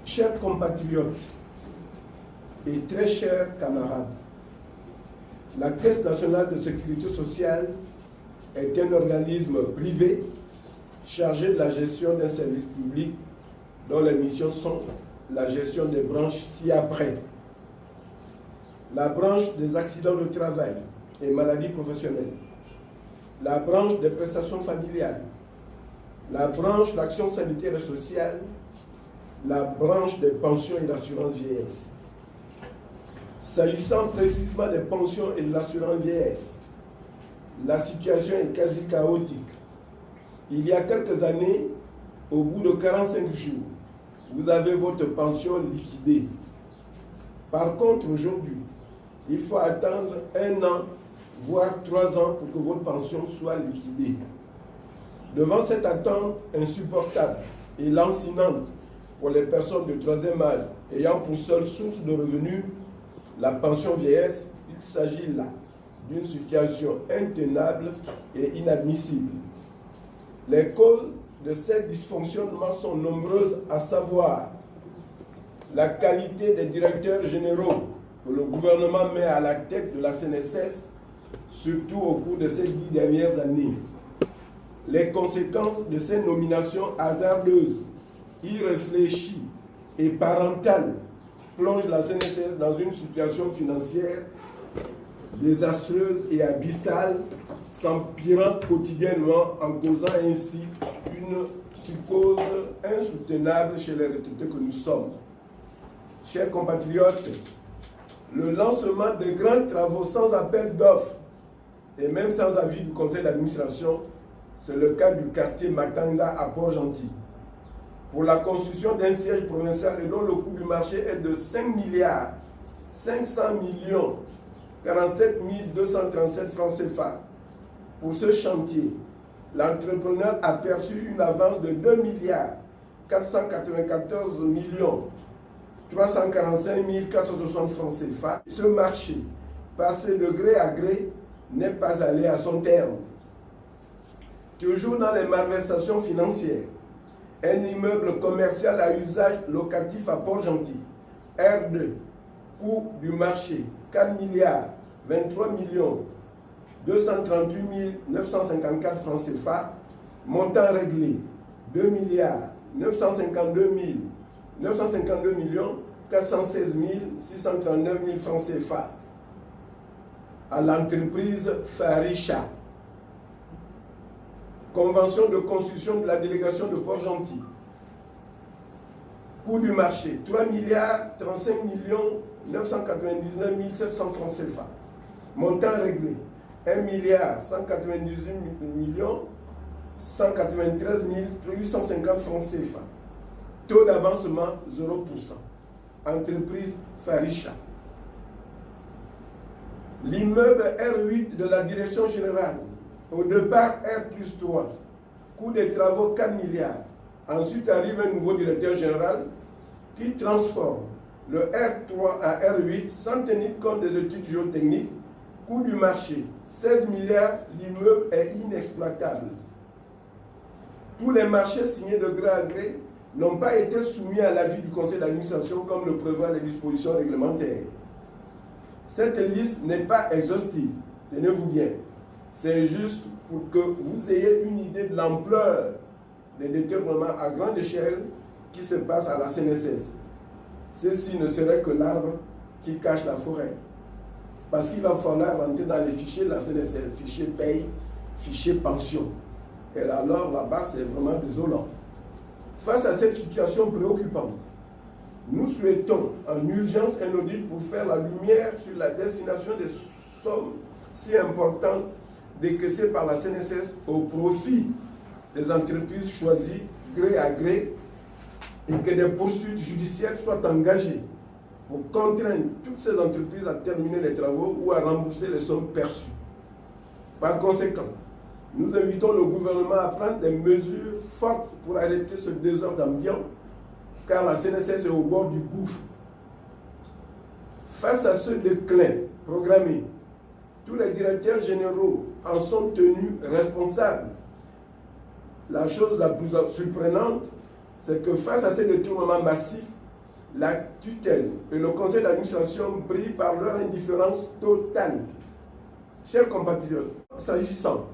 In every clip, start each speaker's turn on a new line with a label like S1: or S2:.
S1: Chers compatriotes et très chers camarades, la Caisse nationale de sécurité sociale est un organisme privé chargé de la gestion d'un service public dont les missions sont la gestion des branches ci-après. La branche des accidents de travail et maladies professionnelles, la branche des prestations familiales, la branche de l'action sanitaire et sociale, la branche des pensions et d'assurance vieillesse. S'agissant précisément des pensions et de l'assurance vieillesse, la situation est quasi chaotique. Il y a quelques années, au bout de 45 jours, vous avez votre pension liquidée. Par contre, aujourd'hui, il faut attendre 1 an, voire 3 ans pour que votre pension soit liquidée. Devant cette attente insupportable et lancinante pour les personnes de troisième âge ayant pour seule source de revenus la pension vieillesse, il s'agit là d'une situation intenable et inadmissible. Les causes de ces dysfonctionnements sont nombreuses, à savoir la qualité des directeurs généraux que le gouvernement met à la tête de la CNSS, surtout au cours de ces 10 dernières années. Les conséquences de ces nominations hasardeuses, irréfléchies et parentales plongent la CNSS dans une situation financière désastreuse et abyssale, s'empirant quotidiennement en causant ainsi une psychose insoutenable chez les retraités que nous sommes. Chers compatriotes, le lancement de grands travaux sans appel d'offres et même sans avis du conseil d'administration, c'est le cas du quartier Matanda à Port-Gentil. Pour la construction d'un siège provincial et dont le coût du marché est de 5 milliards 500 millions 47 237 francs CFA. Pour ce chantier, l'entrepreneur a perçu une avance de 2 milliards 494 millions 345 460 francs CFA. Ce marché, passé de gré à gré, n'est pas allé à son terme. Toujours dans les malversations financières, un immeuble commercial à usage locatif à Port-Gentil, R2, coût du marché 4 milliards 23 millions 238 954 francs CFA, montant réglé 2 milliards 952 millions 416 639 000 francs CFA à l'entreprise Farisha. Convention de construction de la délégation de Port-Gentil. Coût du marché 3 milliards 35 millions 999 700 francs CFA. Montant réglé 1 milliard 198 millions 193 850 francs CFA. Taux d'avancement 0%. Entreprise Farisha. L'immeuble R8 de la direction générale, au départ R+3, coût des travaux 4 milliards. Ensuite arrive un nouveau directeur général qui transforme le R3 à R8 sans tenir compte des études géotechniques. Coût du marché 16 milliards, l'immeuble est inexploitable. Tous les marchés signés de gré à gré n'ont pas été soumis à l'avis du conseil d'administration comme le prévoient les dispositions réglementaires. Cette liste n'est pas exhaustive, tenez-vous bien. C'est juste pour que vous ayez une idée de l'ampleur des détournements à grande échelle qui se passent à la CNSS. Ceci ne serait que l'arbre qui cache la forêt. Parce qu'il va falloir rentrer dans les fichiers de la CNSS, fichier paye, fichier pension. Et alors là-bas, c'est vraiment désolant. Face à cette situation préoccupante, nous souhaitons en urgence un audit pour faire la lumière sur la destination des sommes si importantes décaissées par la CNSS au profit des entreprises choisies gré à gré et que des poursuites judiciaires soient engagées pour contraindre toutes ces entreprises à terminer les travaux ou à rembourser les sommes perçues. Par conséquent, nous invitons le gouvernement à prendre des mesures fortes pour arrêter ce désordre ambiant, car la CNSS est au bord du gouffre. Face à ce déclin programmé, tous les directeurs généraux en sont tenus responsables. La chose la plus surprenante, c'est que face à ces détournements massifs, la tutelle et le conseil d'administration brillent par leur indifférence totale. Chers compatriotes, s'agissant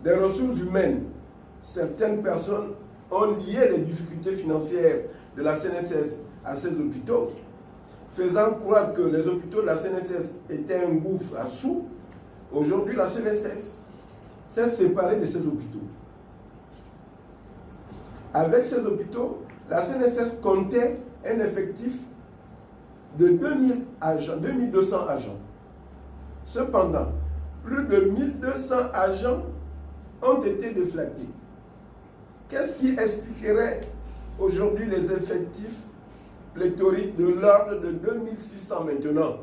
S1: des ressources humaines, certaines personnes ont lié les difficultés financières de la CNSS à ces hôpitaux, faisant croire que les hôpitaux de la CNSS étaient un gouffre à sous. Aujourd'hui, la CNSS s'est séparée de ces hôpitaux. Avec ces hôpitaux, la CNSS comptait un effectif de 2200 agents. Cependant, plus de 1200 agents ont été déflactés. Qu'est-ce qui expliquerait aujourd'hui les effectifs pléthoriques de l'ordre de 2600 maintenant,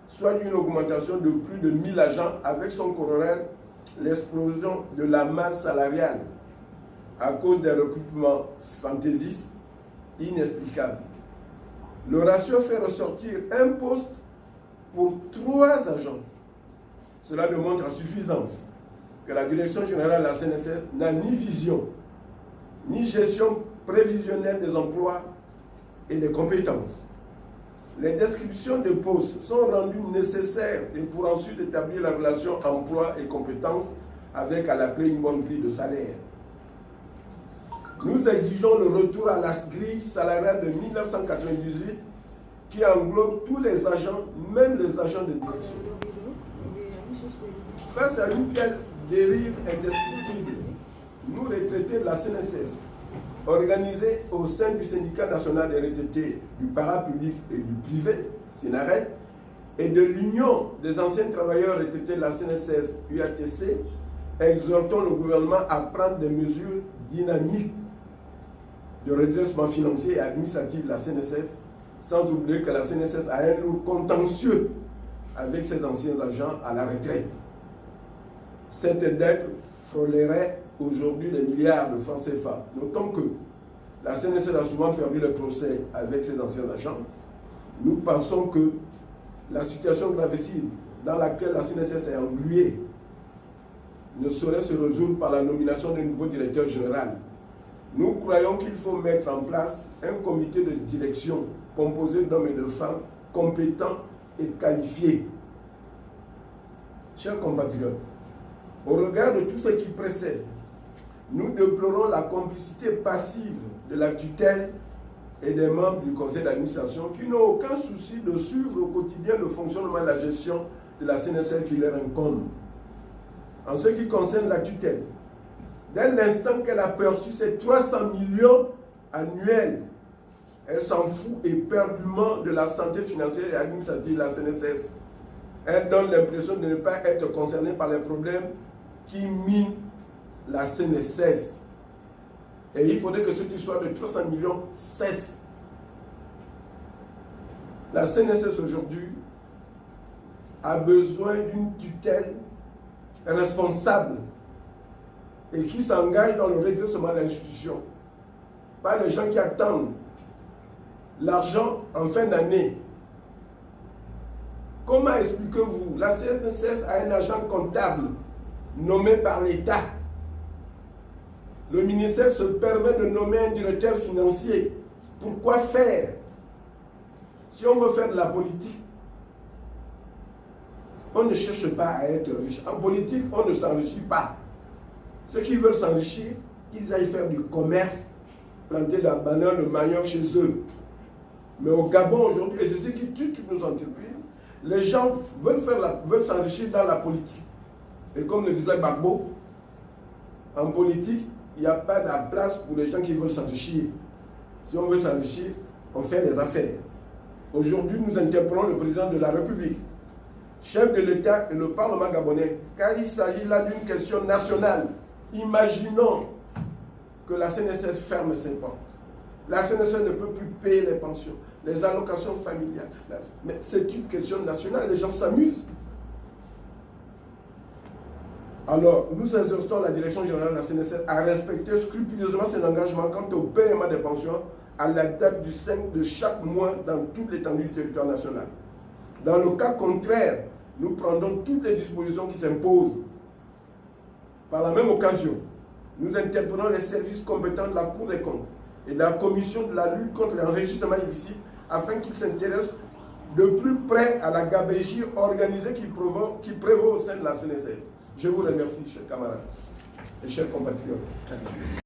S1: soit une augmentation de plus de 1000 agents avec son corollaire, l'explosion de la masse salariale à cause des recrutements fantaisistes inexplicables. Le ratio fait ressortir un poste pour 3 agents. Cela démontre à suffisance que la direction générale de la CNSS n'a ni vision, ni gestion prévisionnelle des emplois et des compétences. Les descriptions de postes sont rendues nécessaires et pour ensuite établir la relation emploi et compétences avec à la clé une bonne grille de salaire. Nous exigeons le retour à la grille salariale de 1998 qui englobe tous les agents, même les agents de direction. Face à une telle dérive indescriptible, nous retraités de la CNSS, organisés au sein du syndicat national des retraités du parapublic et du privé, SINARET, et de l'Union des anciens travailleurs retraités de la CNSS, UATC, exhortons le gouvernement à prendre des mesures dynamiques de redressement financier et administratif de la CNSS, sans oublier que la CNSS a un lourd contentieux avec ses anciens agents à la retraite. Cette dette frôlerait aujourd'hui des milliards de francs CFA. Notons que la CNSS a souvent perdu le procès avec ses anciens agents. Nous pensons que la situation gravissime dans laquelle la CNSS est engluée ne saurait se résoudre par la nomination d'un nouveau directeur général. Nous croyons qu'il faut mettre en place un comité de direction composé d'hommes et de femmes compétents et qualifiés. Chers compatriotes, au regard de tout ce qui précède, nous déplorons la complicité passive de la tutelle et des membres du conseil d'administration qui n'ont aucun souci de suivre au quotidien le fonctionnement et la gestion de la CNSS qui leur incombe. En ce qui concerne la tutelle, dès l'instant qu'elle a perçu ces 300 millions annuels, elle s'en fout éperdument de la santé financière et administrative de la CNSS. Elle donne l'impression de ne pas être concernée par les problèmes qui minent la CNSS. Et il faudrait que cette histoire de 300 millions cesse. La CNSS aujourd'hui a besoin d'une tutelle responsable et qui s'engage dans le redressement de l'institution. Pas les gens qui attendent l'argent en fin d'année. Comment expliquez-vous? La CNSS a un agent comptable nommé par l'État. Le ministère se permet de nommer un directeur financier. Pourquoi faire? Si on veut faire de la politique, on ne cherche pas à être riche. En politique, on ne s'enrichit pas. Ceux qui veulent s'enrichir, ils aillent faire du commerce, planter la banane, le manioc chez eux. Mais au Gabon aujourd'hui, et c'est ce qui tue toutes nos entreprises, les gens veulent s'enrichir dans la politique. Et comme le disait Gbagbo, en politique, il n'y a pas de place pour les gens qui veulent s'enrichir. Si on veut s'enrichir, on fait les affaires. Aujourd'hui, nous interpellons le président de la République, chef de l'État et le Parlement gabonais, car il s'agit là d'une question nationale. Imaginons que la CNSS ferme ses portes. La CNSS ne peut plus payer les pensions, les allocations familiales. Mais c'est une question nationale, les gens s'amusent. Alors, nous exhortons la direction générale de la CNSS à respecter scrupuleusement ses engagements quant au paiement des pensions à la date du 5 de chaque mois dans toute l'étendue du territoire national. Dans le cas contraire, nous prendrons toutes les dispositions qui s'imposent. Par la même occasion, nous interpellons les services compétents de la Cour des comptes et de la commission de la lutte contre l'enrichissement illicite afin qu'ils s'intéressent de plus près à la gabégie organisée qui prévaut au sein de la CNSS. Je vous remercie, chers camarades et chers compatriotes.